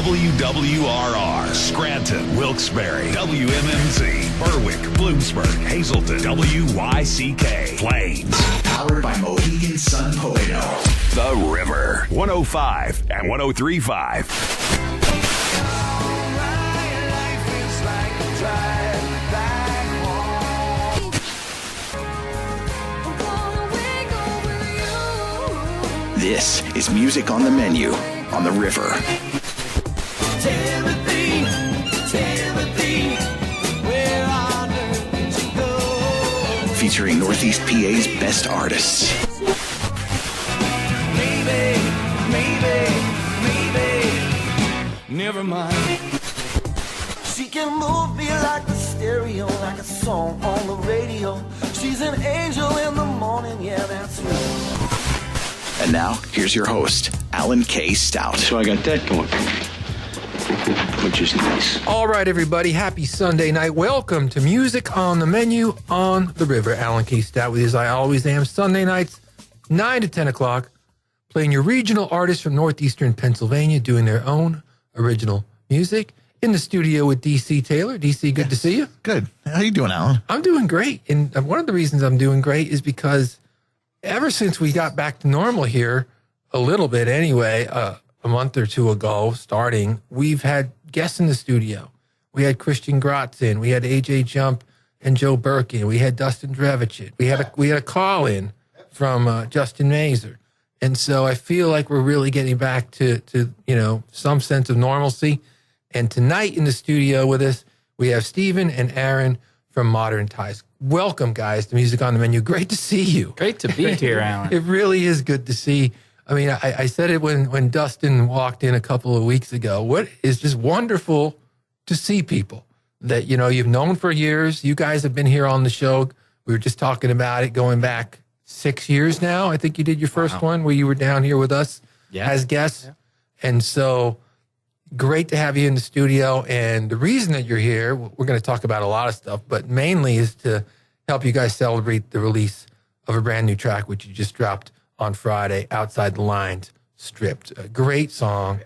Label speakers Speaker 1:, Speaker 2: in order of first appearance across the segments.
Speaker 1: WWRR, Scranton, Wilkes-Barre, WMMZ, Berwick, Bloomsburg, Hazleton, WYCK, Plains.
Speaker 2: Powered by Mohegan Sun Poano.
Speaker 1: The River, 105 and 103.5.
Speaker 2: This is Music on the Menu on The River.
Speaker 3: Timothy, where on earth did you go?
Speaker 2: Featuring Northeast PA's best artists.
Speaker 3: Maybe, never mind. She can move me like the stereo, like a song on the radio. She's an angel in the morning, yeah, that's right.
Speaker 2: And now, here's your host, Alan K. Stout.
Speaker 4: So I got that going for me, which is nice.
Speaker 5: All right, everybody. Happy Sunday night. Welcome to Music on the Menu on the River. Alan K. Stout with you as I always am. Sunday nights, 9 to 10 o'clock, playing your regional artists from northeastern Pennsylvania doing their own original music. In the studio with D.C. Taylor. D.C., good to see you.
Speaker 6: Good. How you doing, Alan?
Speaker 5: I'm doing great. And one of the reasons I'm doing great is because ever since we got back to normal here, a little bit anyway, a month or two ago starting, we've had guests in the studio. We had Christian Grotz in. We had AJ Jump and Joe Birkin. We had Dustin Drevichet. We had a call in from Justin Mazer. And so I feel like we're really getting back to some sense of normalcy. And tonight in the studio with us, we have Stephen and Aaron from Modern Ties. Welcome, guys, to Music on the Menu. Great to see you.
Speaker 7: Great to be here, Alan.
Speaker 5: It really is good to see. I mean, I said it when Dustin walked in a couple of weeks ago. What is just wonderful to see people that, you've known for years. You guys have been here on the show. We were just talking about it going back 6 years now. I think you did your first one where you were down here with us as guests. Yeah. And so great to have you in the studio. And the reason that you're here, we're going to talk about a lot of stuff, but mainly is to help you guys celebrate the release of a brand new track, which you just dropped on Friday, Outside the Lines, Stripped. A great song.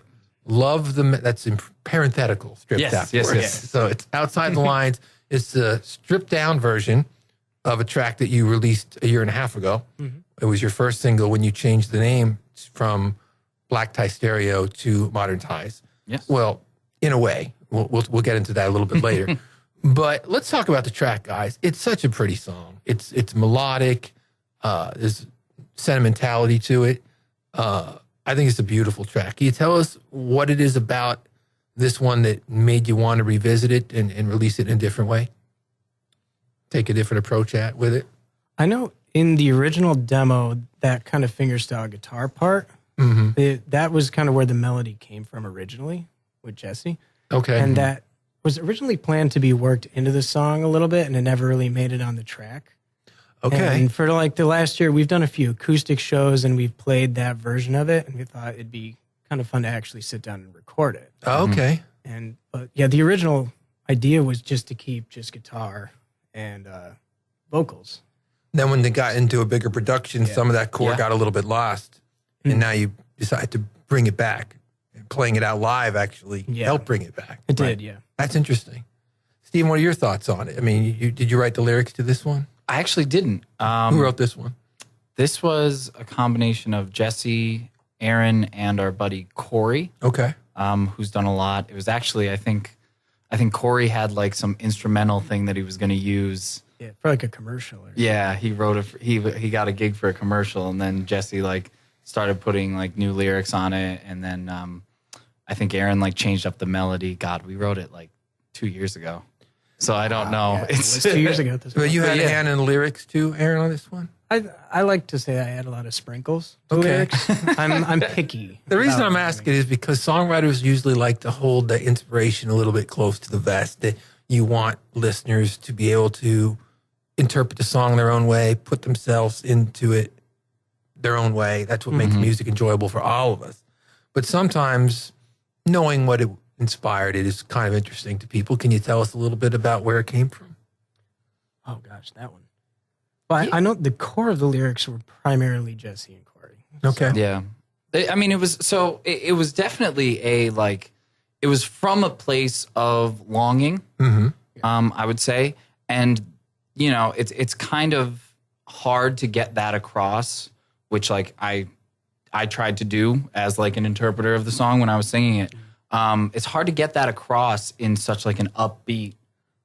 Speaker 5: Love that's in parenthetical, stripped out. Yes. So it's Outside the Lines. It's a stripped down version of a track that you released a year and a half ago. Mm-hmm. It was your first single when you changed the name from Black Tie Stereo to Modern Ties. Yes. Well, in a way, we'll get into that a little bit later. But let's talk about the track, guys. It's such a pretty song. It's melodic. There's sentimentality to it. I think it's a beautiful track. Can you tell us what it is about this one that made you want to revisit it and release it in a different way? Take a different approach with it?
Speaker 8: I know in the original demo, that kind of fingerstyle guitar part, that was kind of where the melody came from originally with Jesse.
Speaker 5: Okay.
Speaker 8: And that was originally planned to be worked into the song a little bit, and it never really made it on the track.
Speaker 5: Okay.
Speaker 8: And for like the last year, we've done a few acoustic shows, and we've played that version of it, and we thought it'd be kind of fun to actually sit down and record it.
Speaker 5: Okay.
Speaker 8: But the original idea was just to keep just guitar and vocals.
Speaker 5: Then when they got into a bigger production, some of that core got a little bit lost. And now you decide to bring it back. And playing it out live actually helped bring it back.
Speaker 8: It did, yeah.
Speaker 5: That's interesting. Steve, what are your thoughts on it? I mean, did you write the lyrics to this one?
Speaker 7: I actually didn't.
Speaker 5: Who wrote this one?
Speaker 7: This was a combination of Jesse, Aaron, and our buddy Corey.
Speaker 5: Okay.
Speaker 7: Who's done a lot. It was actually, I think Corey had like some instrumental thing that he was going to use.
Speaker 8: Yeah, for like a commercial.
Speaker 7: He wrote he got a gig for a commercial, and then Jesse started putting like new lyrics on it, and then I think Aaron changed up the melody. God, we wrote it like 2 years ago, so I don't know.
Speaker 8: Yeah, it was 2 years ago.
Speaker 5: But you had a hand in the lyrics too, Aaron, on this one?
Speaker 8: I like to say I had a lot of sprinkles to lyrics. I'm picky.
Speaker 5: The reason I'm asking is because songwriters usually like to hold the inspiration a little bit close to the vest. That you want listeners to be able to interpret the song their own way, put themselves into it their own way. That's what makes music enjoyable for all of us. But sometimes knowing what it inspired it is kind of interesting to people. Can you tell us a little bit about where it came from?
Speaker 8: Oh gosh, that one. Well, I know the core of the lyrics were primarily Jesse and Corey.
Speaker 5: Okay.
Speaker 7: Yeah. I mean, it was definitely it was from a place of longing, I would say. And, you know, it's kind of hard to get that across, which like I tried to do as like an interpreter of the song when I was singing it. It's hard to get that across in such like an upbeat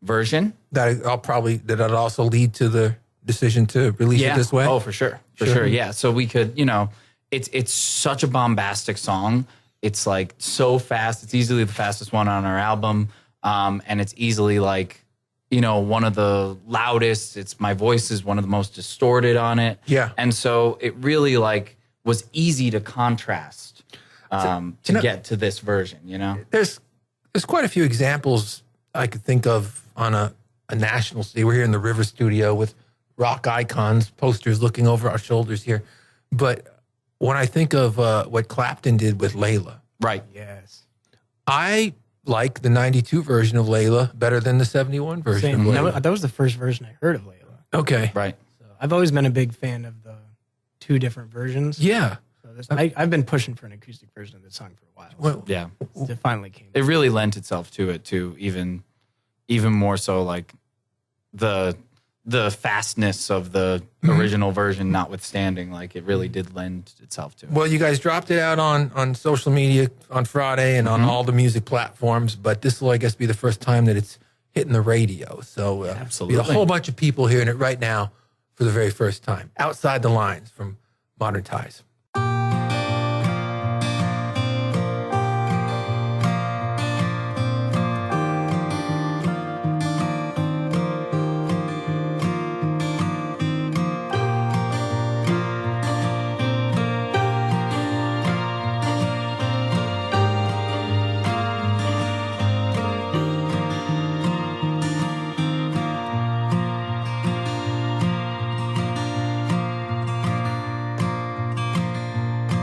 Speaker 7: version.
Speaker 5: Did that also lead to the decision to release it this way?
Speaker 7: Oh, for sure. For sure. Yeah. So we could, you know, it's such a bombastic song. It's like so fast. It's easily the fastest one on our album. And it's easily like, you know, one of the loudest. My voice is one of the most distorted on it.
Speaker 5: Yeah.
Speaker 7: And so it really like was easy to contrast to get to this version, you know?
Speaker 5: There's quite a few examples I could think of on a national stage. We're here in the River Studio with rock icons, posters looking over our shoulders here. But when I think of what Clapton did with Layla.
Speaker 7: Right.
Speaker 8: Yes.
Speaker 5: I like the 92 version of Layla better than the 71 version
Speaker 8: Same.
Speaker 5: of Layla.
Speaker 8: That was the first version I heard of Layla.
Speaker 5: Okay.
Speaker 7: Right.
Speaker 8: So I've always been a big fan of the two different versions.
Speaker 5: Yeah.
Speaker 8: So I've been pushing for an acoustic version of this song for a while.
Speaker 5: Well,
Speaker 7: Yeah.
Speaker 8: It finally came.
Speaker 7: It really lent itself to it too, even more so like the fastness of the original version notwithstanding, like it really did lend itself to it.
Speaker 5: Well, you guys dropped it out on social media on Friday and on all the music platforms, but this will, I guess, be the first time that it's hitting the radio. So
Speaker 7: Absolutely.
Speaker 5: be a whole bunch of people hearing it right now for the very first time. Outside the Lines from Modern Ties.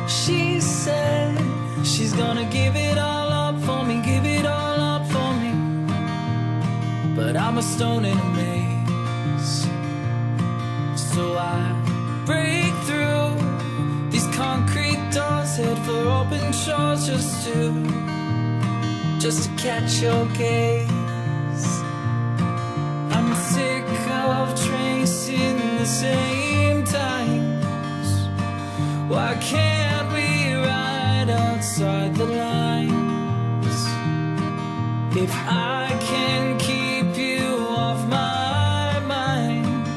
Speaker 3: She said she's gonna give it all up for me, give it all up for me. But I'm a stone in a maze, so I break through these concrete doors, head for open shores just to catch your gaze. I'm sick of tracing the same times. Why can't we ride outside the lines? If I can keep you off my mind,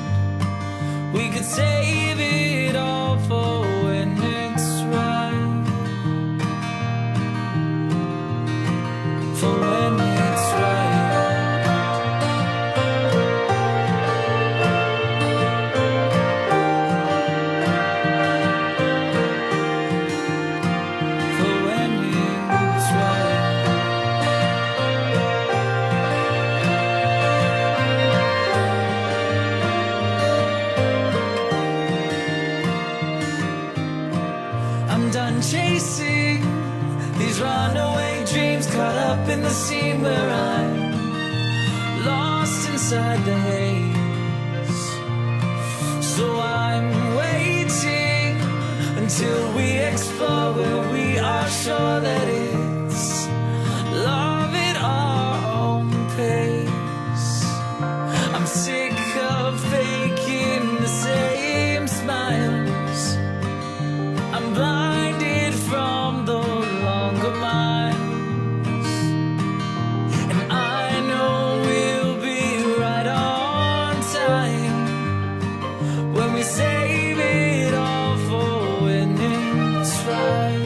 Speaker 3: we could save it all for when it's right. For when it's right. For when it's right. I'm done chasing these runaway dreams, caught up in the scene where I'm lost inside the haze. So I'm waiting until we explore where we are sure that it's love at our own pace. I'm sick of faking the same smiles. I'm blinded from the longer miles, and I know we'll be right on time when we save it all for when it's right.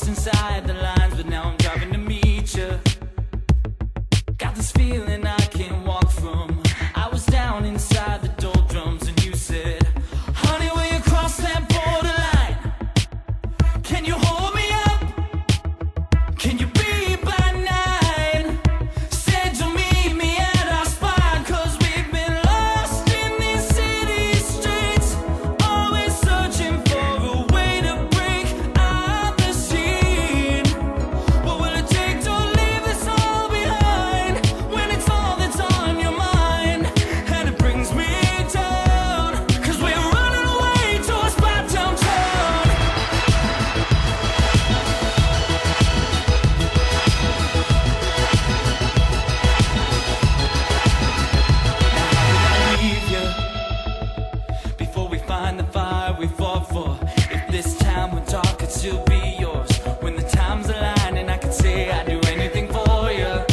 Speaker 3: lost inside the lines, but now I'm driving to meet you. Got this feeling I can't walk from. I was down inside the doldrums and you said, honey, will you cross that borderline? Can you hold me up? Can you be by 9? Said you'll meet me at our spot, 'cause we've been lost in these city streets, always searching for a way to break out the scene. What will it take to leave this all behind, when it's all that's on your mind? And it brings me down, 'cause we're running away to a spot downtown. Leave you before we find the fire we fought for. If this time went dark, it'd still be yours. When the times align and I could say I'd do anything for you,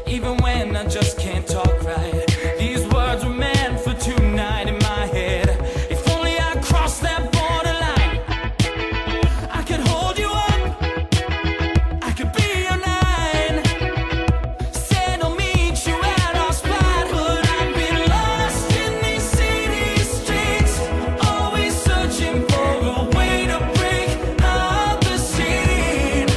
Speaker 3: even when I just can't talk right. These words were meant for tonight in my head. If only I crossed that borderline, I could hold you up, I could be your 9. Said I'll meet you at our spot, but I've been lost in these city streets, always searching for a way to break out the scene.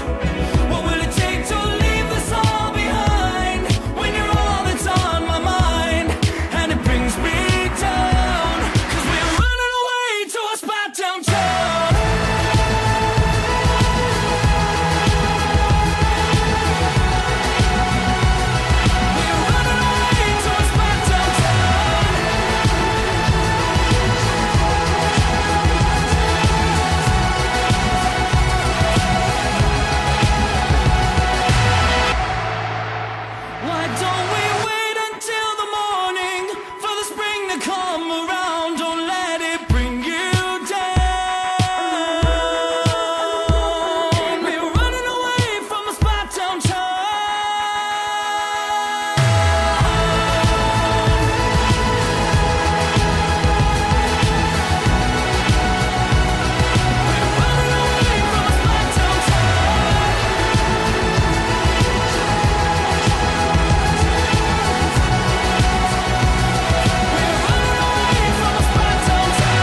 Speaker 3: What will it take to leave this all behind, when you're all that's on my mind? And it brings me down, 'cause we're running away to a spot downtown. We're running away to a spot downtown. Why don't we wait until the morning for the spring to come around? Don't let it bring you down. We're running away from a spot downtown. We're running away from a spot downtown. We're running away from a spot downtown.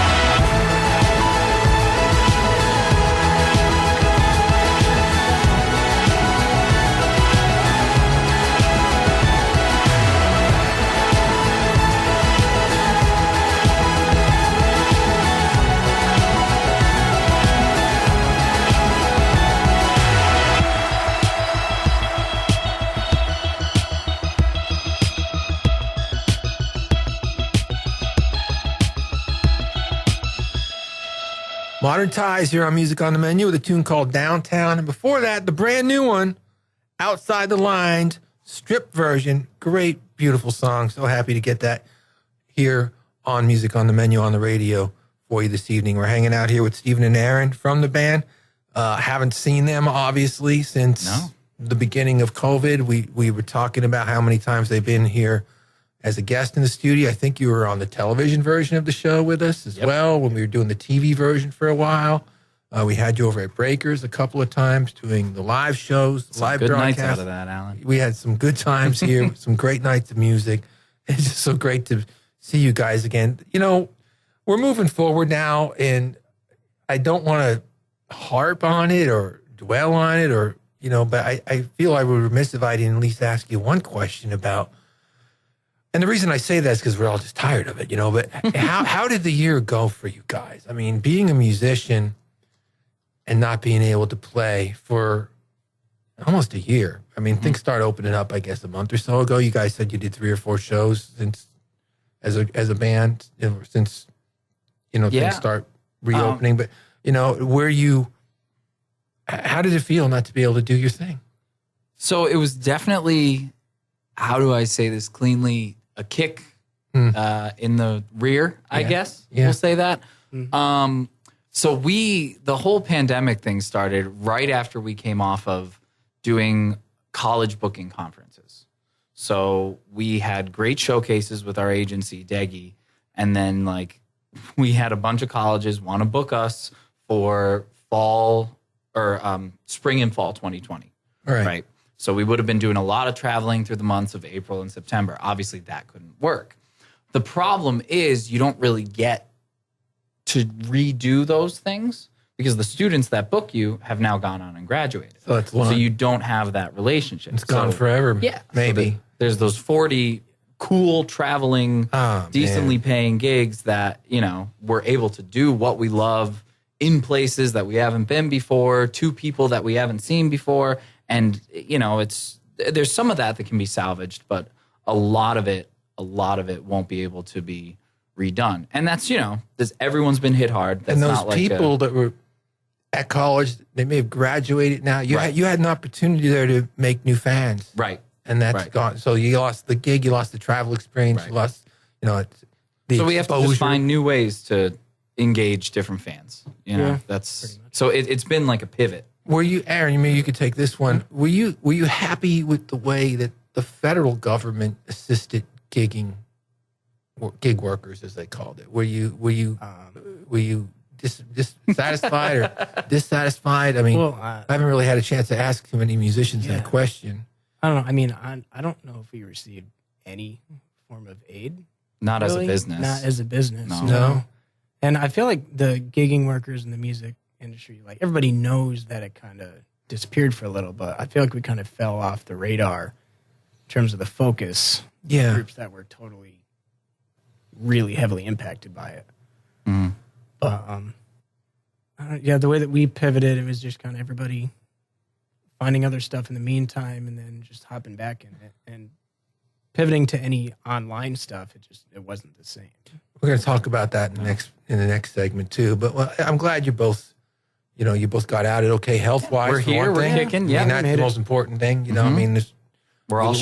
Speaker 5: Modern Ties here on Music on the Menu with a tune called Downtown. And before that, the brand new one, Outside the Lines, strip version. Great, beautiful song. So happy to get that here on Music on the Menu on the radio for you this evening. We're hanging out here with Stephen and Aaron from the band. Haven't seen them, obviously, since the beginning of COVID. We were talking about how many times they've been here as a guest in the studio. I think you were on the television version of the show with us as well when we were doing the TV version for a while. We had you over at Breakers a couple of times doing the live shows, live
Speaker 7: Good nights
Speaker 5: broadcasts.
Speaker 7: out of that, Alan.
Speaker 5: We had some good times here, some great nights of music. It's just so great to see you guys again. You know, we're moving forward now, and I don't want to harp on it or dwell on it, or, you know, but I feel I would be remiss if I didn't at least ask you one question about. And the reason I say that is because we're all just tired of it, you know. But how did the year go for you guys? I mean, being a musician and not being able to play for almost a year. I mean, things started opening up, I guess, a month or so ago. You guys said you did 3 or 4 shows since as a band, you know, since things start reopening. But you know, how did it feel not to be able to do your thing?
Speaker 7: So it was definitely, how do I say this cleanly, a kick in the rear, I guess.
Speaker 5: Yeah.
Speaker 7: We'll say that. So the whole pandemic thing started right after we came off of doing college booking conferences. So we had great showcases with our agency, Deggy. And then we had a bunch of colleges want to book us for fall spring and fall 2020.
Speaker 5: Right.
Speaker 7: So we would have been doing a lot of traveling through the months of April and September. Obviously, that couldn't work. The problem is you don't really get to redo those things because the students that book you have now gone on and graduated. So you don't have that relationship.
Speaker 5: It's gone forever.
Speaker 7: Yeah.
Speaker 5: Maybe.
Speaker 7: So there's those 40 cool traveling, decently paying gigs that, we're able to do what we love in places that we haven't been before, to people that we haven't seen before. And, there's some of that can be salvaged, but a lot of it won't be able to be redone. And that's, everyone's been hit hard. That's
Speaker 5: and those
Speaker 7: not like
Speaker 5: people that were at college, they may have graduated now. You had an opportunity there to make new fans.
Speaker 7: Right.
Speaker 5: And that's gone. So you lost the gig, you lost the travel experience, you lost, the
Speaker 7: So we have to
Speaker 5: exposure.
Speaker 7: just find new ways to engage different fans. That's so it's been like a pivot.
Speaker 5: Were you, Aaron, you could take this one. Were you happy with the way that the federal government assisted gig workers, as they called it? Were you dissatisfied or dissatisfied? I mean, I haven't really had a chance to ask too many musicians that question.
Speaker 8: I don't know. I mean, I don't know if we received any form of aid.
Speaker 7: Not
Speaker 8: really.
Speaker 7: As a business.
Speaker 8: Not as a business.
Speaker 5: No.
Speaker 8: And I feel like the gigging workers in the music industry, like everybody knows that it kind of disappeared for a little, but I feel like we kind of fell off the radar in terms of the focus.
Speaker 5: Yeah.
Speaker 8: Groups that were totally, really heavily impacted by it.
Speaker 7: Mm-hmm.
Speaker 8: But the way that we pivoted, it was just kind of everybody finding other stuff in the meantime and then just hopping back in it and pivoting to any online stuff. It wasn't the same.
Speaker 5: We're going to talk about that in the next segment too. But I'm glad you both got out it okay health-wise.
Speaker 7: We're here, we're kicking. Yeah,
Speaker 5: that's the most important thing. I mean,
Speaker 7: we're all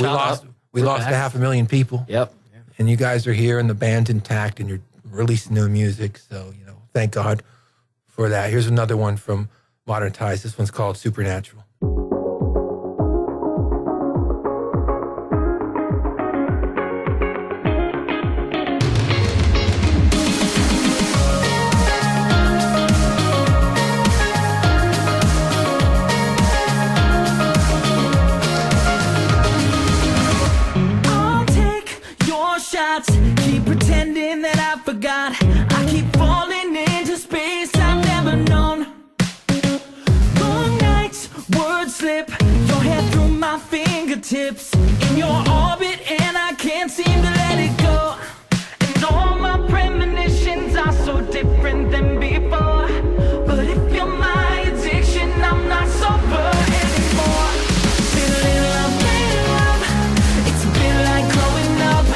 Speaker 5: we lost 500,000 people.
Speaker 7: Yep.
Speaker 5: And you guys are here and the band's intact and you're releasing new music. So, thank God for that. Here's another one from Modern Ties. This one's called Supernatural.
Speaker 3: Keep pretending that I forgot. I keep falling into space I've never known. Long nights, words slip, your hair through my fingertips. In your orbit and I can't seem to let it go. And all my premonitions are so different than before. But if you're my addiction, I'm not sober anymore. Been in love, it's been like growing up.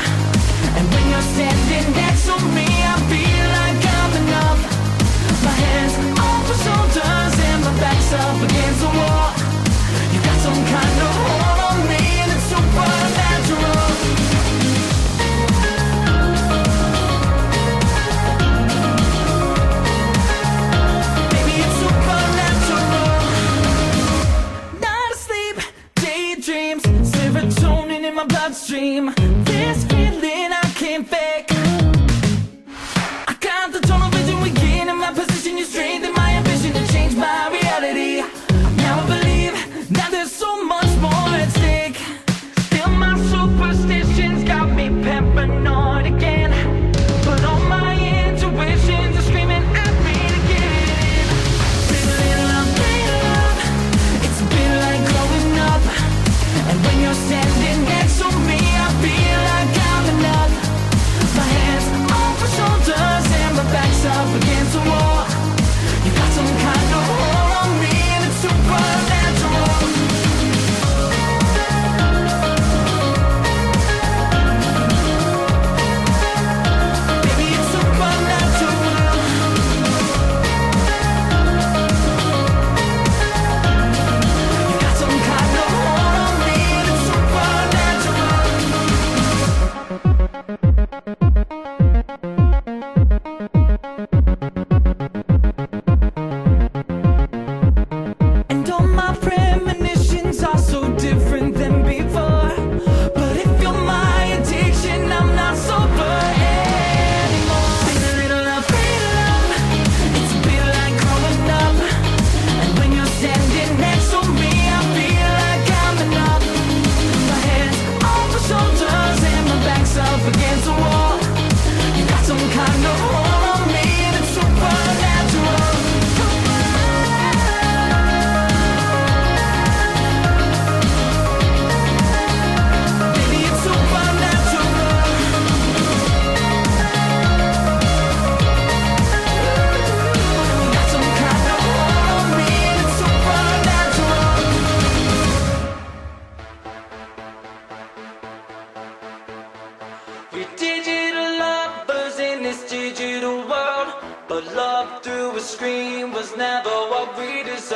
Speaker 3: And when you're standing next to me, I feel like I'm enough. My hands on my shoulders and my back's up against the wall. You got some kind of hold on me and it's supernatural. Baby, it's supernatural. Not asleep, daydreams, serotonin in my bloodstream. This feeling I can't fake. I got the tunnel vision, we get in my position. You strengthen my ambition to change my reality.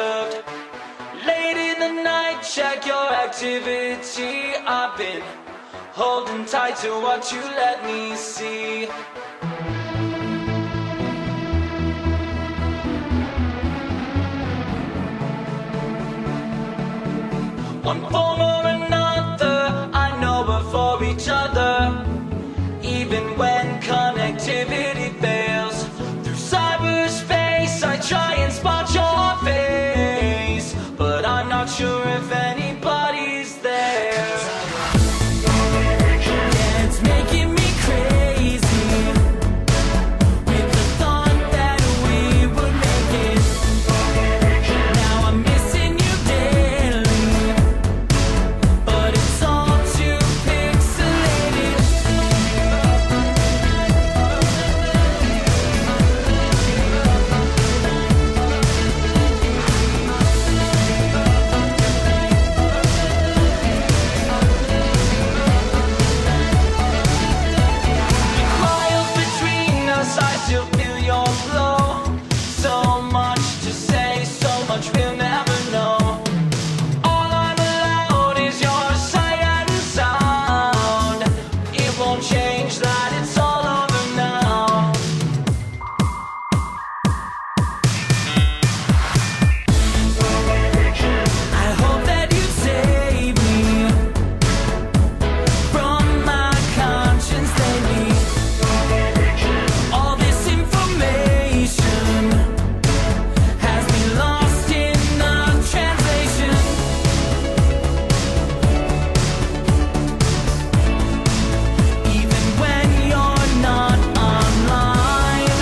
Speaker 3: disturbed. Late in the night, check your activity. I've been holding tight to what you let me see. One form or another, I know we're for each other. Even when connectivity fails, through cyberspace I try and spot your face, but I'm not sure if anybody's there. Yeah, it's making me crazy with the thought that we would make it. Now I'm missing you daily, but it's all too pixelated. Miles between us, I still feel your flow. So much to say, so much we'll never know. All I'm allowed is your sight and sound. It won't change that, it's all over now. I hope that you save me from my conscience lately. All this information has been lost in the translation. Even when you're not online,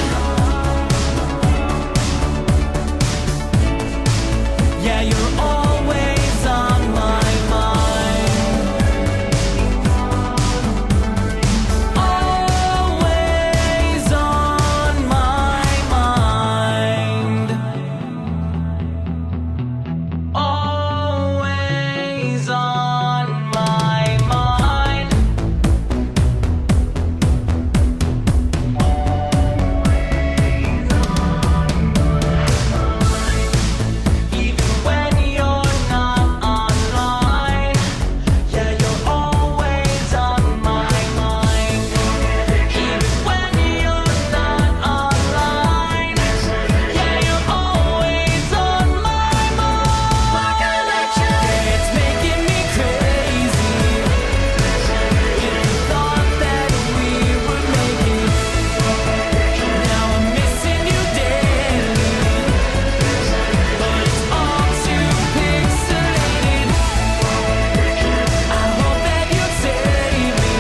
Speaker 3: yeah, you're always on my mind. Always on my mind. Always on my mind. Even when you're not online, yeah, you're always on my mind. Even when you're not online, yeah, you're always on my mind. It's making me crazy with the thought that we would make it. Now I'm missing you daily, but it's all too pixelated. I hope that you save me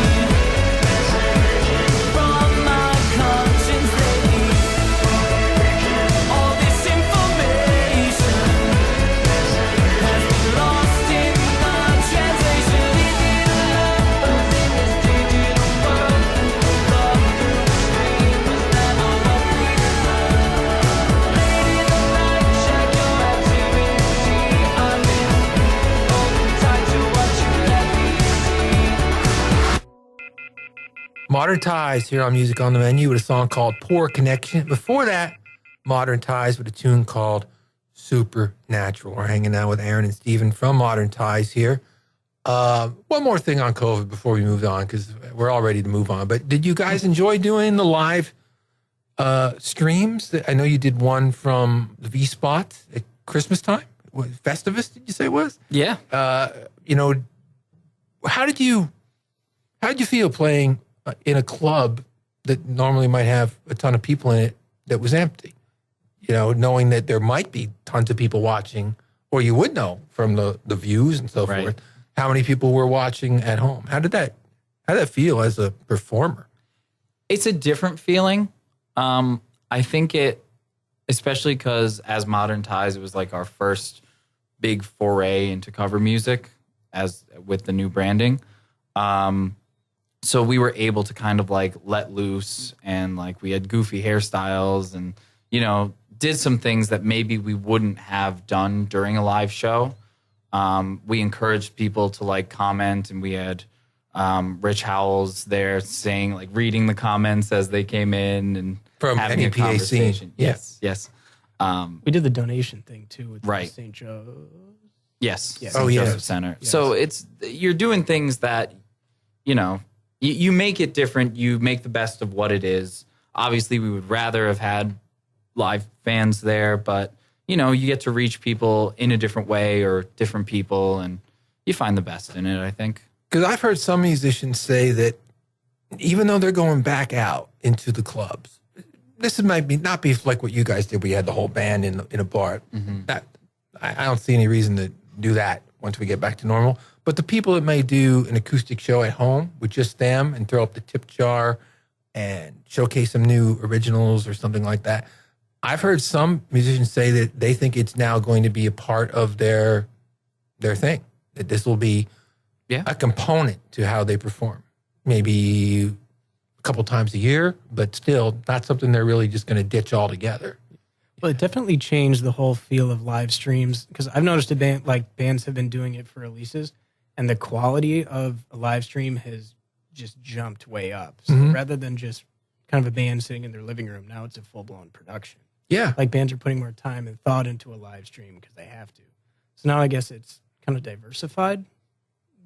Speaker 3: from my conscience lately. All this information has been lost in the translation. Love in this digital world. Love through the screen was never what we deserved. Late in the night, check your activity. I've been holding tight to what you let me see.
Speaker 5: Modern Ties here on Music on the Menu with a song called Poor Connection. Before that, Modern Ties with a tune called Supernatural. We're hanging out with Aaron and Steven from Modern Ties here. One more thing on COVID before we move on, because we're all ready to move on. But did you guys enjoy doing the live streams? I know you did one from the V-Spot at Christmas time. What, Festivus, did you say it was?
Speaker 7: Yeah.
Speaker 5: How did you feel playing in a club that normally might have a ton of people in it that was empty? Knowing that there might be tons of people watching, or you would know from the views and so
Speaker 7: Right.
Speaker 5: forth, how many people were watching at home. How did that feel as a performer?
Speaker 7: It's a different feeling. I think especially because as Modern Ties, it was like our first big foray into cover music with the new branding. So we were able to kind of like let loose, and like we had goofy hairstyles and, did some things that maybe we wouldn't have done during a live show. We encouraged people to like comment, and we had Rich Howells there saying, like, reading the comments as they came in and
Speaker 5: From
Speaker 7: having a
Speaker 5: NEPA scene.
Speaker 7: conversation.
Speaker 5: Yeah.
Speaker 7: Yes.
Speaker 8: We did the donation thing too with
Speaker 7: Right.
Speaker 8: St. Joe.
Speaker 7: Yes.
Speaker 8: Yes.
Speaker 7: St.
Speaker 5: Oh, yes.
Speaker 7: Joseph Center.
Speaker 8: Yes.
Speaker 7: So you're doing things that, you make it different. You make the best of what it is. Obviously, we would rather have had live fans there, but you get to reach people in a different way or different people, and you find the best in it, I think.
Speaker 5: Because I've heard some musicians say that even though they're going back out into the clubs, this might not be like what you guys did. We had the whole band in a bar. That I don't see any reason to do that once we get back to normal. But the people that may do an acoustic show at home with just them and throw up the tip jar and showcase some new originals or something like that. I've heard some musicians say that they think it's now going to be a part of their thing. That this will be a component to how they perform. Maybe a couple times a year, but still not something they're really just going to ditch altogether.
Speaker 8: Well, it definitely changed the whole feel of live streams because I've noticed bands have been doing it for releases, and the quality of a live stream has just jumped way up. So rather than just kind of a band sitting in their living room, now it's a full-blown production.
Speaker 5: Yeah.
Speaker 8: Like bands are putting more time and thought into a live stream because they have to. So now I guess it's kind of diversified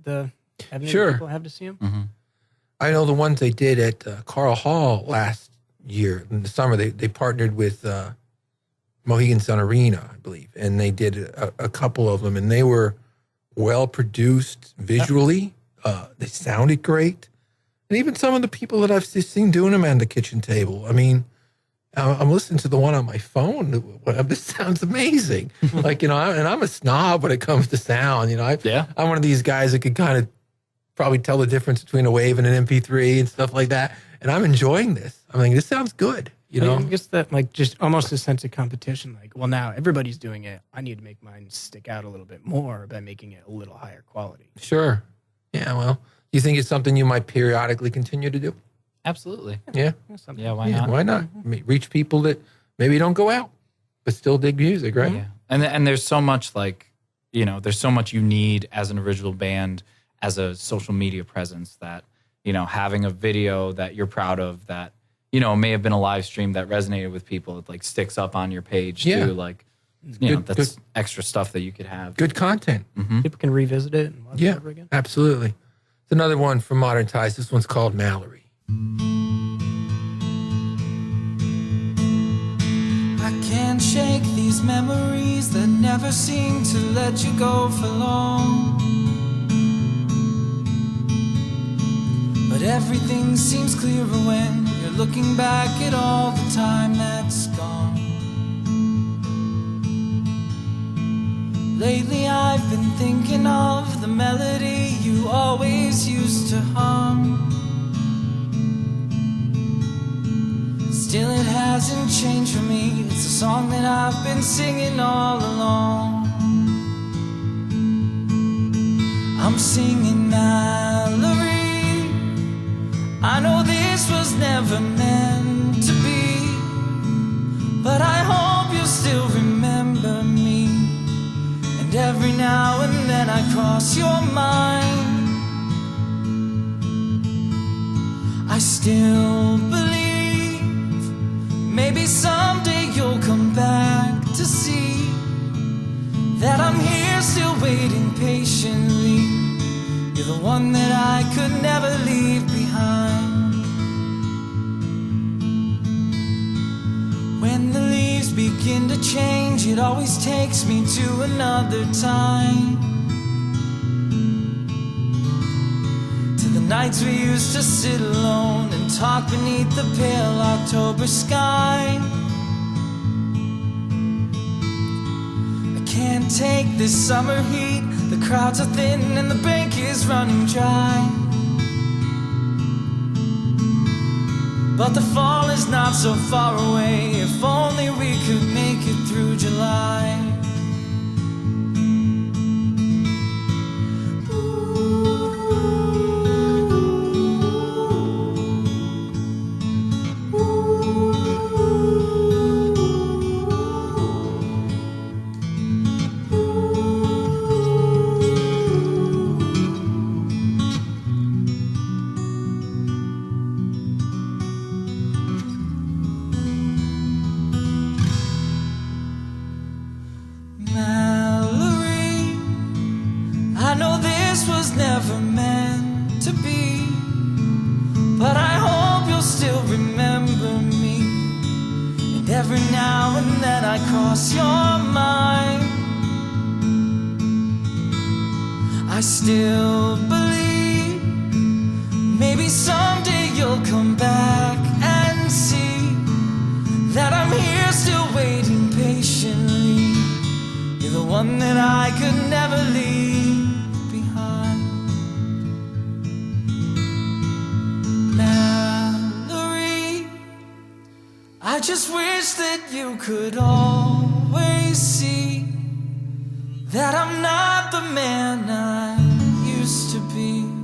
Speaker 8: the avenue that people have to see them.
Speaker 5: I know the ones they did at Carl Hall last year in the summer, they partnered with Mohegan Sun Arena, I believe, and they did a couple of them, and they were well produced visually. They sounded great. And even some of the people that I've seen doing them at the kitchen table. I mean, I'm listening to the one on my phone. This sounds amazing. And I'm a snob when it comes to sound. I'm one of these guys that could kind of probably tell the difference between a wave and an MP3 and stuff like that. And I'm enjoying this. I mean, this sounds good.
Speaker 8: I guess that just almost a sense of competition. Like, well, now everybody's doing it. I need to make mine stick out a little bit more by making it a little higher quality.
Speaker 5: Sure. Yeah. Well, do you think it's something you might periodically continue to do?
Speaker 7: Absolutely.
Speaker 5: Yeah.
Speaker 7: Yeah, why not?
Speaker 5: Why not? Reach people that maybe don't go out, but still dig music, right?
Speaker 7: Yeah. And there's so much there's so much you need as an original band, as a social media presence that, having a video that you're proud of that, may have been a live stream that resonated with people. It sticks up on your page too. That's extra stuff that you could have.
Speaker 5: Good content.
Speaker 8: People can revisit it and watch it over again.
Speaker 5: Absolutely. It's another one from Modern Ties. This one's called Mallory.
Speaker 3: I can't shake these memories that never seem to let you go for long. But everything seems clearer when you're looking back at all the time that's gone. Lately I've been thinking of the melody you always used to hum. Still it hasn't changed for me. It's a song that I've been singing all along. I'm singing Mallory. I know this was never meant to be, but I hope you still remember me. And every now and then I cross your mind. I still believe maybe someday you'll come back to see that I'm here still waiting patiently. You're the one that I could never leave behind. When the leaves begin to change, it always takes me to another time. To the nights we used to sit alone and talk beneath the pale October sky. I can't take this summer heat. The crowds are thin and the bank is running dry. But the fall is not so far away. If only we could make it through July. was never meant to be, but I hope you'll still remember me. And every now and then I cross your mind. I still believe maybe someday you'll come back and see that I'm here still waiting patiently. You're the one that I could never leave behind. Mallory, I just wish that you could always see that I'm not the man I used to be.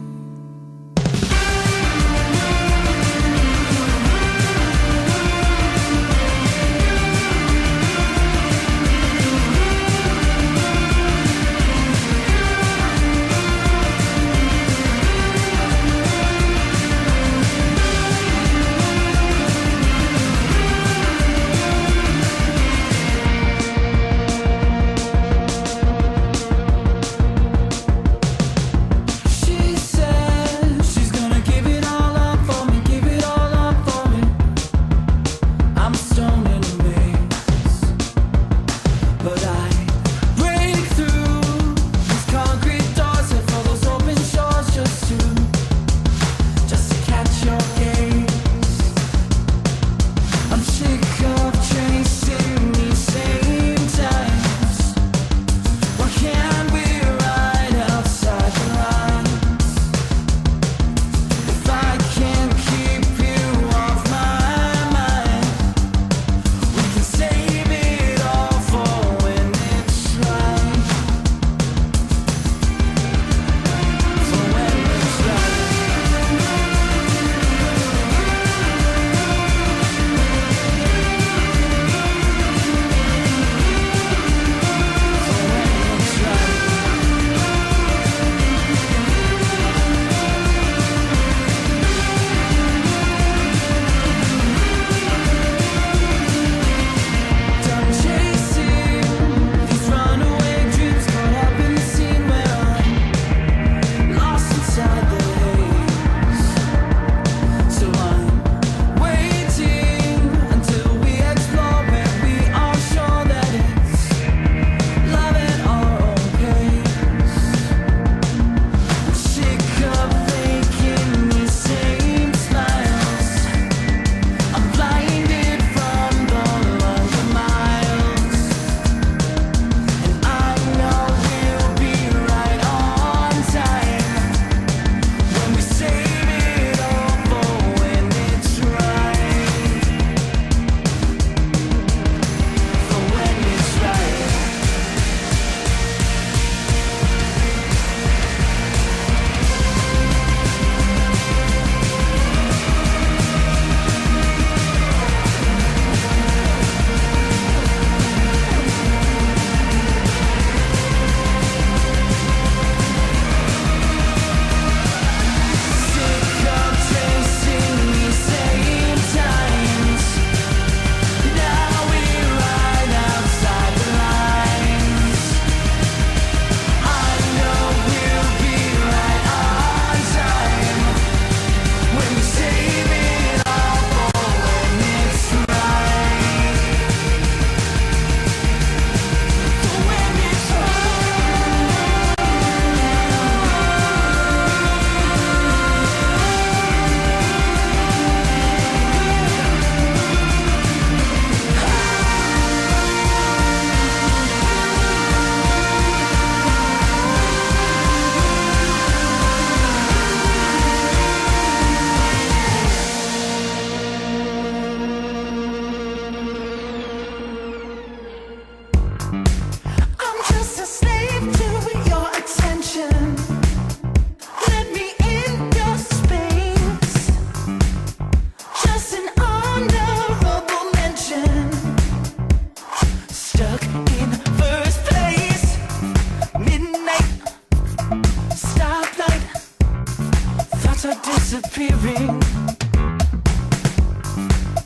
Speaker 3: disappearing.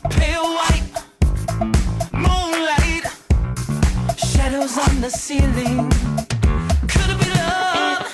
Speaker 3: Pale white moonlight, shadows on the ceiling. Could it be love?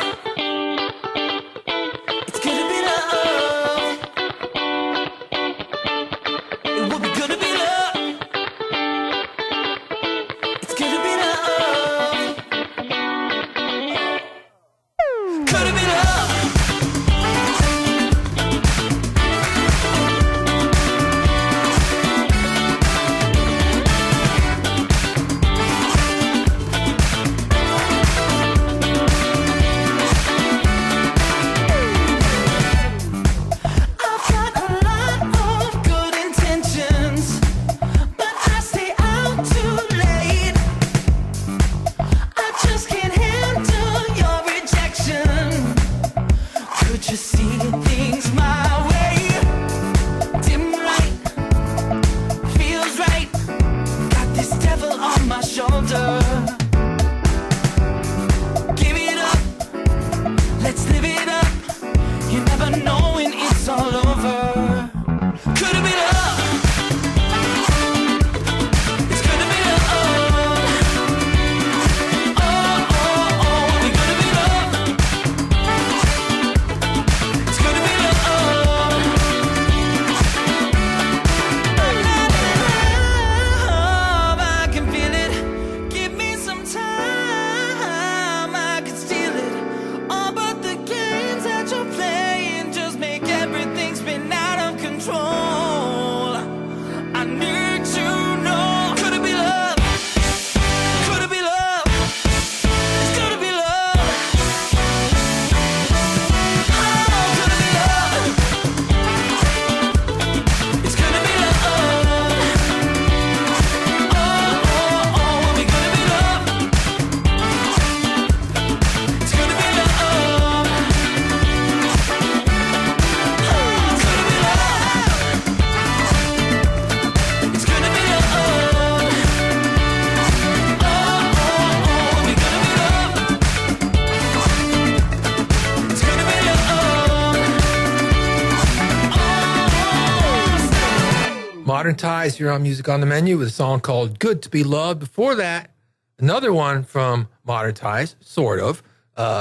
Speaker 5: Modern Ties here on Music on the Menu with a song called Good to Be Loved. Before that, another one from Modern Ties, sort of.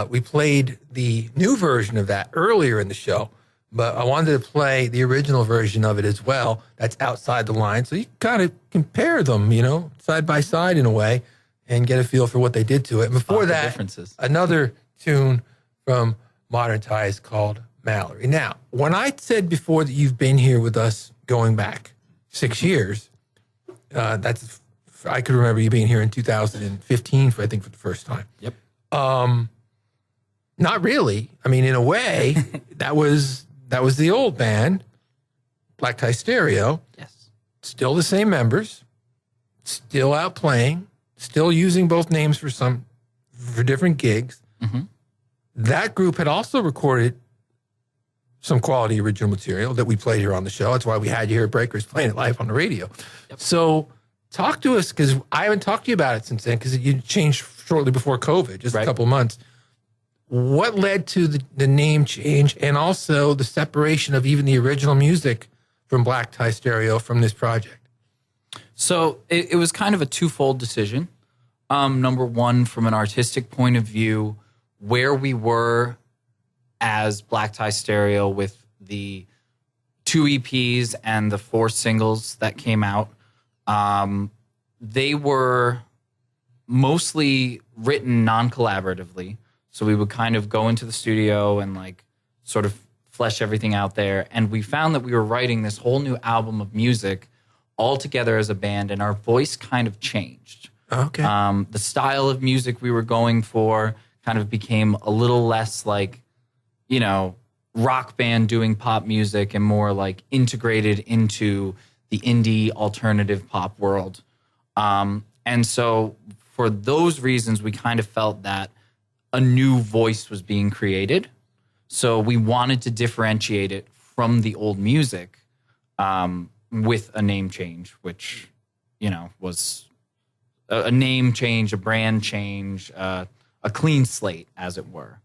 Speaker 5: We played the new version of that earlier in the show, but I wanted to play the original version of it as well. That's Outside the Line. So you kind of compare them, you know, side by side in a way, and get a feel for what they did to it. And before that,
Speaker 7: differences.
Speaker 5: Another tune from Modern Ties called Mallory. Now, when I said before that you've been here with us going back 6 years, I could remember you being here in 2015 for the first time.
Speaker 7: Yep.
Speaker 5: Not really. I mean, in a way, that was the old band, Black Tie Stereo.
Speaker 7: Yes.
Speaker 5: Still the same members, still out playing, still using both names for different gigs.
Speaker 7: Mm-hmm.
Speaker 5: That group had also recorded some quality original material that we played here on the show. That's why we had you here at Breakers playing it live on the radio.
Speaker 7: Yep.
Speaker 5: So talk to us, because I haven't talked to you about it since then, because you changed shortly before COVID, just a couple of months. What led to the name change and also the separation of even the original music from Black Tie Stereo from this project?
Speaker 7: So it was kind of a twofold decision. Number one, from an artistic point of view, where we were as Black Tie Stereo with the 2 EPs and the 4 singles that came out, they were mostly written non-collaboratively. So we would kind of go into the studio and like sort of flesh everything out there. And we found that we were writing this whole new album of music all together as a band, and our voice kind of changed.
Speaker 5: Okay.
Speaker 7: The style of music we were going for kind of became a little less like, you know, rock band doing pop music and more like integrated into the indie alternative pop world. And so for those reasons, we kind of felt that a new voice was being created. So we wanted to differentiate it from the old music with a name change, which, you know, was a name change, a brand change, a clean slate, as it were.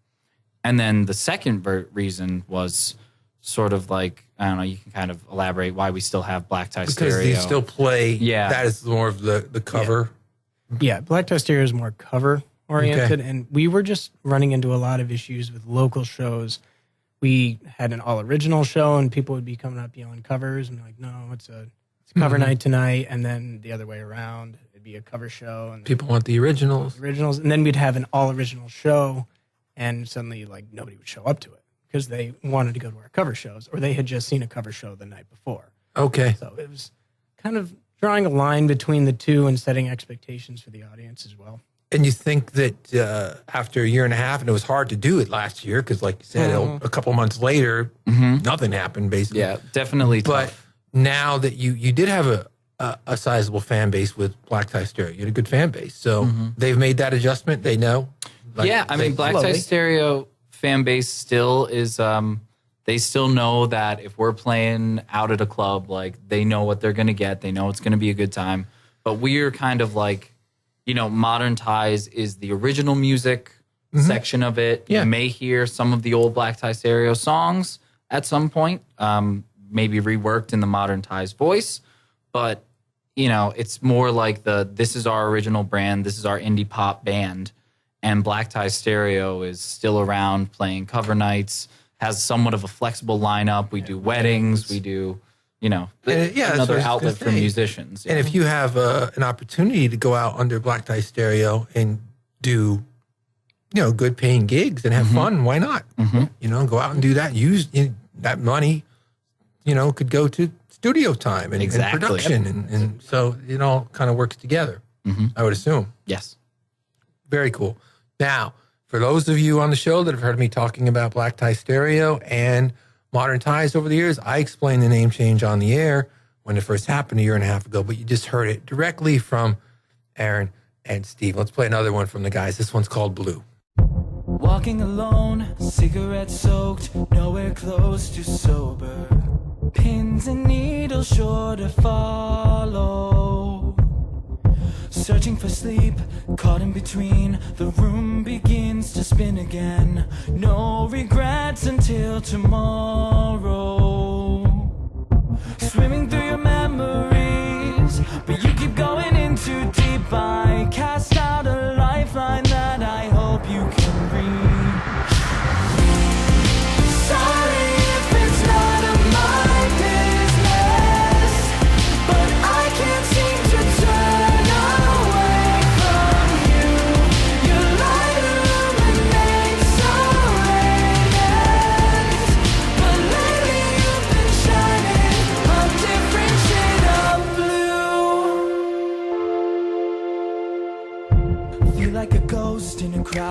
Speaker 7: And then the second reason was sort of like, I don't know, you can kind of elaborate why we still have Black Tie Stereo.
Speaker 5: Because they still play,
Speaker 7: Yeah.
Speaker 5: that is more of the cover.
Speaker 8: Yeah, Black Tie Stereo is more cover oriented, and we were just running into a lot of issues with local shows. We had an all original show, and people would be coming up yelling covers, and like, no, it's a cover night tonight, and then the other way around, it'd be a cover show, and
Speaker 5: People want the originals.
Speaker 8: and then we'd have an all original show, and suddenly like nobody would show up to it because they wanted to go to our cover shows, or they had just seen a cover show the night before.
Speaker 5: Okay.
Speaker 8: So it was kind of drawing a line between the two and setting expectations for the audience as well.
Speaker 5: And you think that after a year and a half, and it was hard to do it last year because, like you said, a couple months later, nothing happened, basically.
Speaker 7: Yeah, definitely
Speaker 5: But
Speaker 7: tough.
Speaker 5: now that you did have a sizable fan base with Black Tie Stereo, you had a good fan base. So they've made that adjustment. They know. Like,
Speaker 7: Yeah, I mean, Black Tie
Speaker 8: slowly.
Speaker 7: Stereo fan base still is, they still know that if we're playing out at a club, like, they know what they're going to get. They know it's going to be a good time. But we're kind of like, you know, Modern Ties is the original music section of it.
Speaker 5: Yeah.
Speaker 7: You may hear some of the old Black Tie Stereo songs at some point, maybe reworked in the Modern Ties voice. But, you know, it's more like this is our original brand. This is our indie pop band. And Black Tie Stereo is still around playing cover nights, has somewhat of a flexible lineup. We do weddings. We do, you know,
Speaker 5: And, yeah, that's what I
Speaker 7: another
Speaker 5: was
Speaker 7: outlet
Speaker 5: gonna
Speaker 7: for
Speaker 5: say.
Speaker 7: musicians.
Speaker 5: And if you have an opportunity to go out under Black Tie Stereo and do, you know, good paying gigs and have fun, why not? You know, go out and do that. Use that money, you know, could go to studio time and,
Speaker 7: Exactly.
Speaker 5: and production. And so it all kind of works together, I would assume.
Speaker 7: Yes.
Speaker 5: Very cool. Now, for those of you on the show that have heard me talking about Black Tie Stereo and Modern Ties over the years, I explained the name change on the air when it first happened a year and a half ago, but you just heard it directly from Aaron and Steve. Let's play another one from the guys. This one's called Blue.
Speaker 3: Walking alone, cigarette soaked, nowhere close to sober. Pins and needles sure to follow. Searching for sleep, caught in between. The room begins to spin again. No regrets until tomorrow. Swimming through your memories.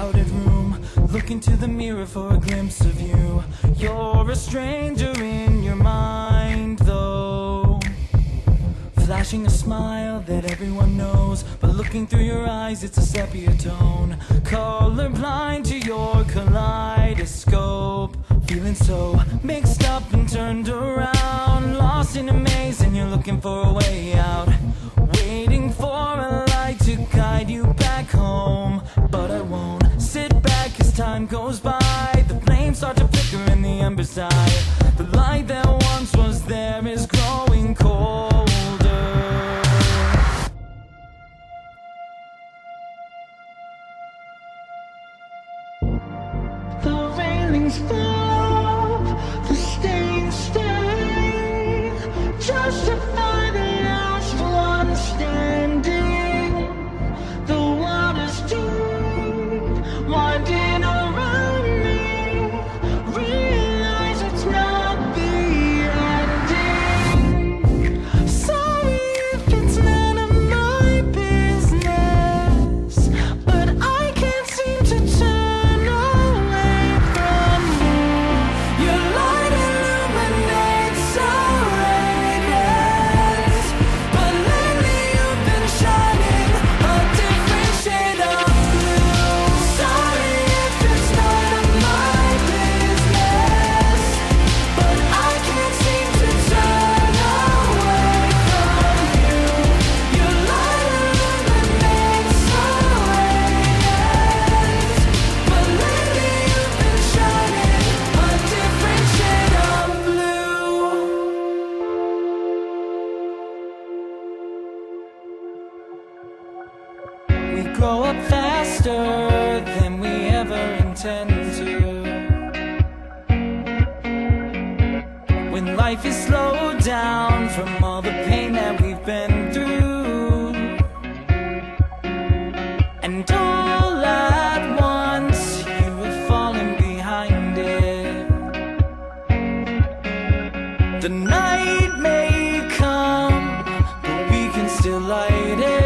Speaker 3: crowded room, look into the mirror for a glimpse of you. You're a stranger in your mind, though, flashing a smile that everyone knows, but looking through your eyes, it's a sepia tone. Colorblind to your kaleidoscope, feeling so mixed up and turned around, lost in a maze, and you're looking for a way out, waiting for a light to guide you back home. But I won't sit back as time goes by. The flames start to flicker in the embers eye. The light that once was there is growing colder. The railings fall, the stains stay, justify the last one standing. The water's deep, winding around me, realize it's not the ending. Sorry if it's none of my business, but I can't seem to turn away from you. Your light illuminates our radiance, but lately you've been shining a different shade of blue. Sorry if it's none of my business, but I can't seem to turn away from you. Your light illuminates our radiance, but lately you've been shining a different shade of blue. We grow up faster than we ever intend to. When life is slowed down from all the pain that we've been through, and all at once you have fallen behind it. The night may come, but we can still light it.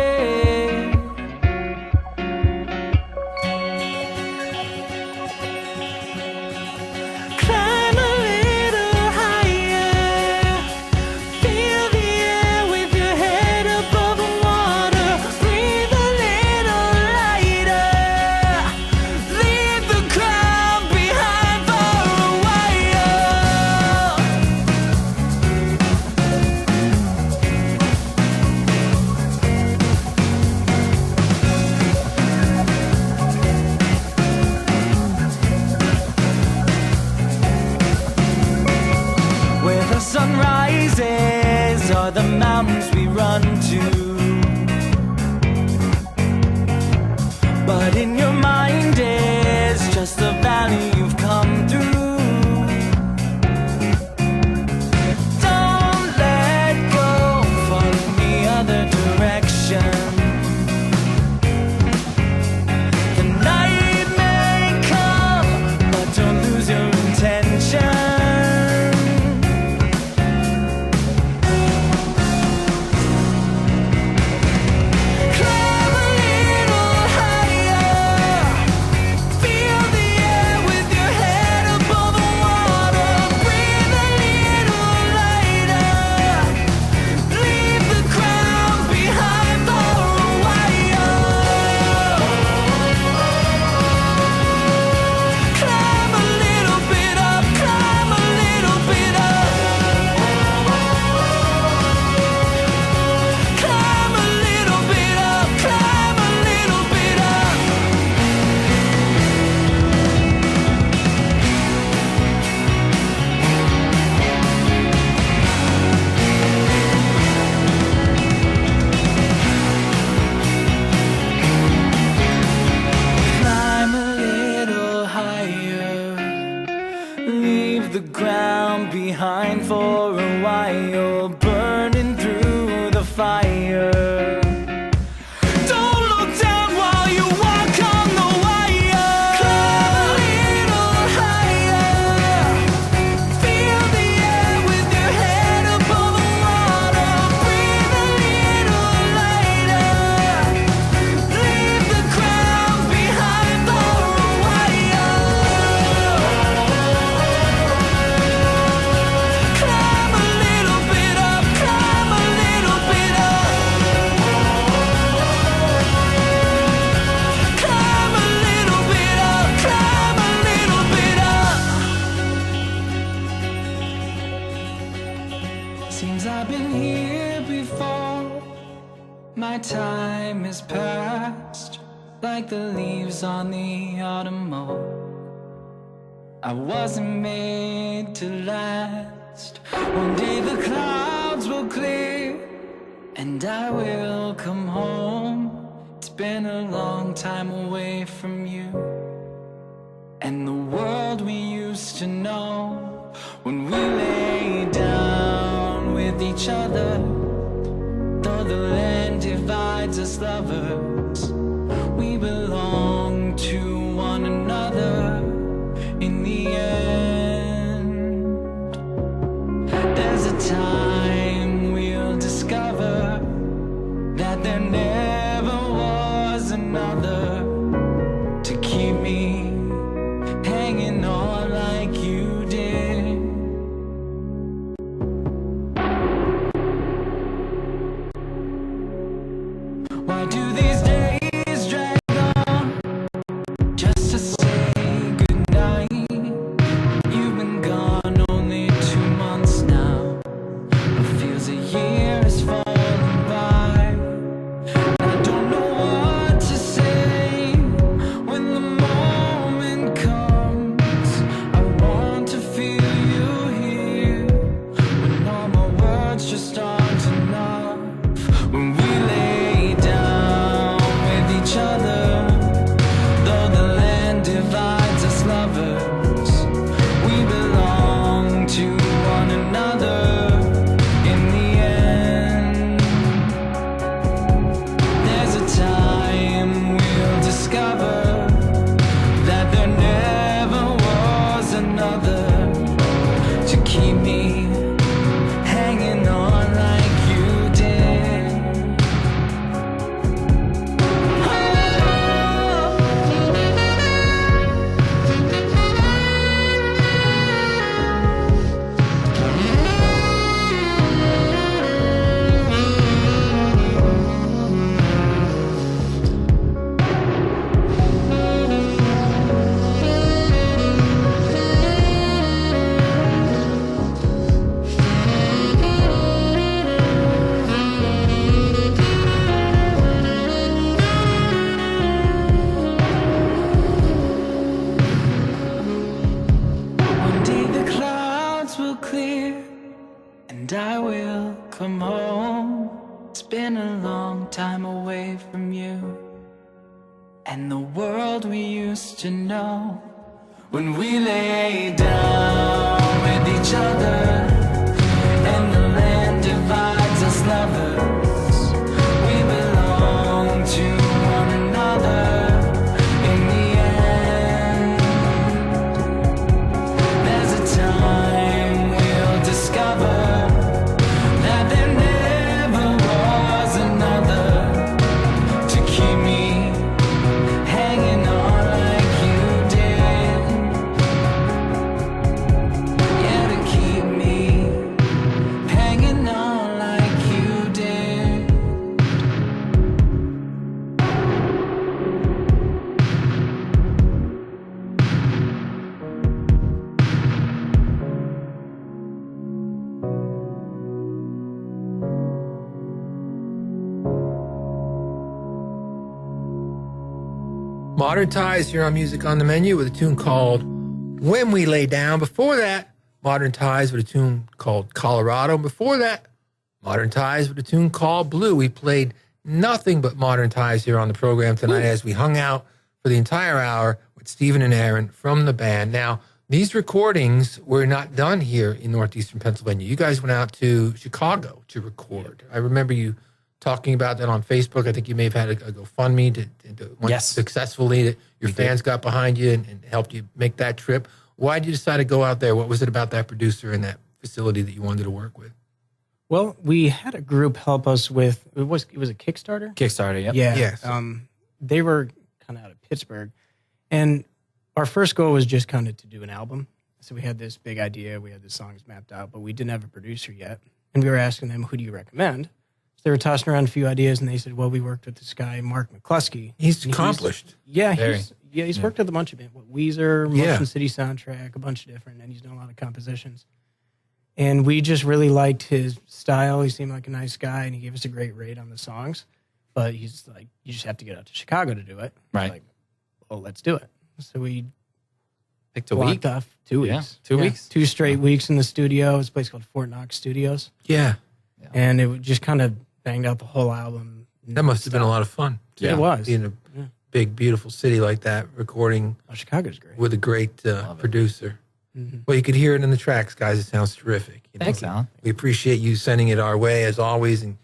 Speaker 3: Climb a little higher, my time is past, like the leaves on the autumn oak. I wasn't made to last. One day the clouds will clear and I will come home. It's been a long time away from you and the world we used to know. When we lay down with each other, though the land divides us lovers, we belong to one another in the end. There's a time we'll discover that there never was another to keep me hanging on like you did. Why do these days drag on just to say goodnight? You've been gone only 2 months now, but feels a year has fallen by. I don't know what to say when the moment comes. I want to feel you here when all my words just aren't enough. When we lay down with each other, though the land divides us lovers, we belong to one another in the end. There's a time we'll discover that there never was another to keep me hanging on like you did. One day the clouds will clear and I will come home. It's been a long time away from you and the world we used to know. When we lay down with each other and the land divides us lovers, we belong to one another in the end. There's a time we'll discover that there never was another to keep me hanging on like you did. Yeah, to keep me hanging on like you did.
Speaker 5: Modern Ties here on Music on the Menu with a tune called When We Lay Down. Before that, Modern Ties with a tune called Colorado. Before that, Modern Ties with a tune called Blue. We played nothing but Modern Ties here on the program tonight as we hung out for the entire hour with Stephen and Aaron from the band. Now, these recordings were not done here in northeastern Pennsylvania. You guys went out to Chicago to record. I remember you talking about that on Facebook. I think you may have had a GoFundMe to went
Speaker 7: Yes.
Speaker 5: successfully. That your fans got behind you and helped you make that trip. Why did you decide to go out there? What was it about that producer and that facility that you wanted to work with?
Speaker 8: Well, we had a group help us with it was a Kickstarter.
Speaker 7: Kickstarter, yep.
Speaker 8: Yeah.
Speaker 5: Yes.
Speaker 8: They were kind of out of Pittsburgh, and our first goal was just kind of to do an album. So we had this big idea. We had the songs mapped out, but we didn't have a producer yet. And we were asking them, "Who do you recommend?" So they were tossing around a few ideas, and they said, "Well, we worked with this guy, Mark McCluskey.
Speaker 5: He's
Speaker 8: And
Speaker 5: accomplished.
Speaker 8: He's worked with a bunch of it. Weezer, Motion
Speaker 5: Yeah.
Speaker 8: City Soundtrack, a bunch of different, and he's done a lot of compositions. And we just really liked his style. He seemed like a nice guy, and he gave us a great rate on the songs. but he's like, you just have to get out to Chicago to do it.
Speaker 7: Right.
Speaker 8: Like, well, let's do it. So we
Speaker 7: Picked a
Speaker 8: blocked
Speaker 7: week.
Speaker 8: off 2 weeks.
Speaker 7: Yeah, 2 weeks.
Speaker 8: 2 straight weeks in the studio. It's a place called Fort Knox Studios.
Speaker 5: Yeah.
Speaker 8: And it just kind of banged out the whole album.
Speaker 5: That must have been a lot of fun.
Speaker 8: It was.
Speaker 5: In a big, beautiful city like that, recording
Speaker 8: Oh, Chicago's great.
Speaker 5: with a great producer. Well, you could hear it in the tracks, guys. It sounds terrific. You know?
Speaker 7: Thanks, Alan.
Speaker 5: We appreciate you sending it our way as always, and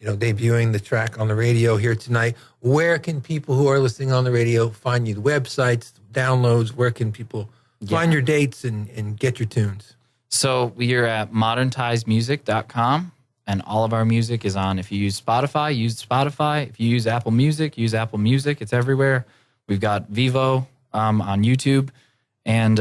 Speaker 5: debuting the track on the radio here tonight. Where can people who are listening on the radio find you? The websites, downloads. Where can people find your dates and get your tunes?
Speaker 7: So we are at moderntizemusic.com, and all of our music is on. If you use Spotify, use Spotify. If you use Apple Music, use Apple Music. It's everywhere. We've got Vivo on YouTube, and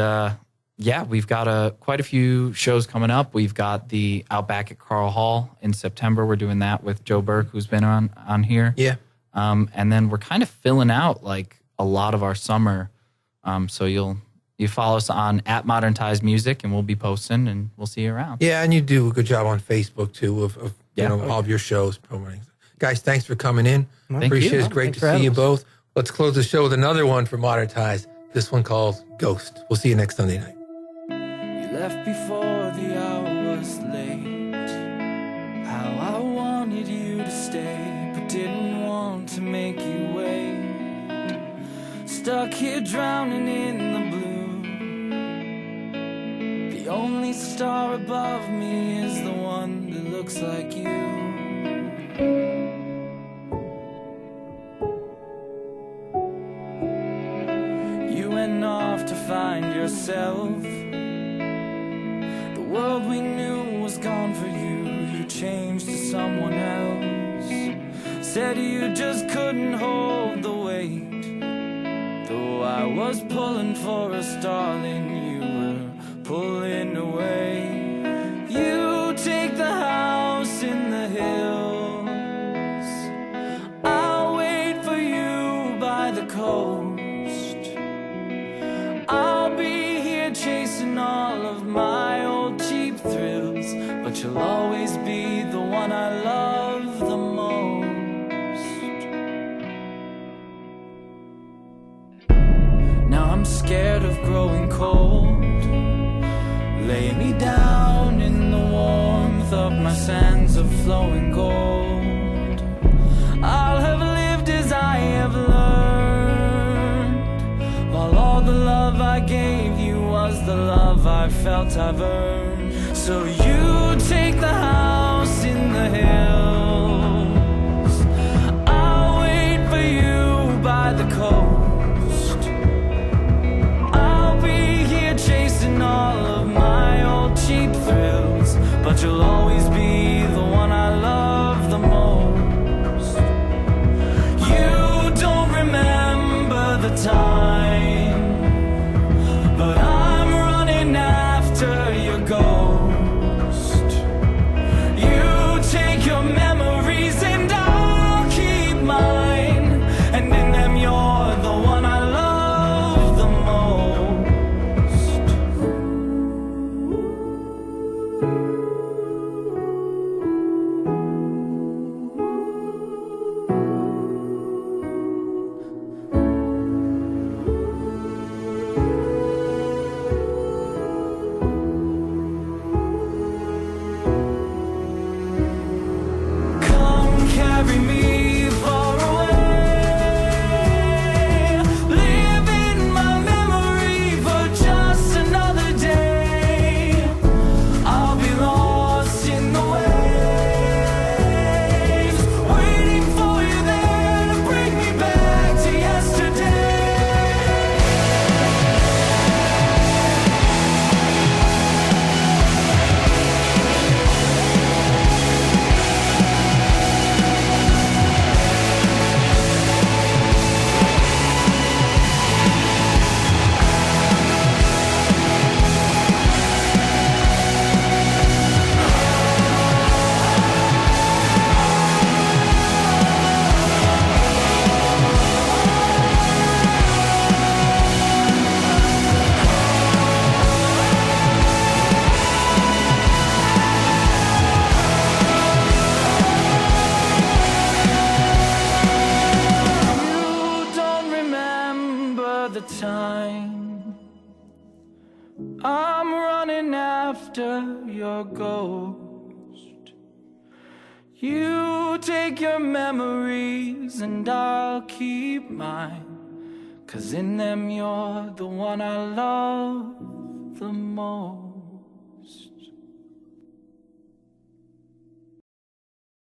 Speaker 7: we've got quite a few shows coming up. We've got the Outback at Carl Hall in September. We're doing that with Joe Burke, who's been on here.
Speaker 5: Yeah.
Speaker 7: And then we're kind of filling out like a lot of our summer. So you follow us on at Modern Tize Music, and we'll be posting, and we'll see you around.
Speaker 5: Yeah, and you do a good job on Facebook too of all of your shows promoting. Guys, thanks for coming in.
Speaker 7: Thank
Speaker 5: Appreciate
Speaker 7: you.
Speaker 5: it. It's great
Speaker 8: Thanks
Speaker 5: to
Speaker 8: for
Speaker 5: see you
Speaker 8: having us.
Speaker 5: both. Let's close the show with another one for Modern Tize. This one called Ghost. We'll see you next Sunday night.
Speaker 3: You left before the hour was late. How I wanted you to stay, but didn't want to make you wait. Stuck here drowning in the blue. The only star above me is the one that looks like you. You went off to find yourself. The world we knew was gone for you. You changed to someone else. Said you just couldn't hold the weight. Though I was pulling for us, darling, you were pulling away. You take the house in the hills. I'll wait for you by the coast. I'll be here chasing all of my old cheap thrills, but you'll always be the one I love the most. Now I'm scared of growing cold. Lay me down in the warmth of my sands of flowing gold. I'll have lived as I have learned, while all the love I gave you was the love I felt I've earned. So you take the house in the hills. I'll wait for you by the coast. I'll be here chasing all of my old cheap thrills, but you'll always be the one I love the most. You don't remember the time, but I'm running after your ghost. You take your memories and I'll keep mine, and in them you're the one I love the most. time. I'm running after your ghost. You take your memories and I'll keep mine, 'cause in them you're the one I love the most.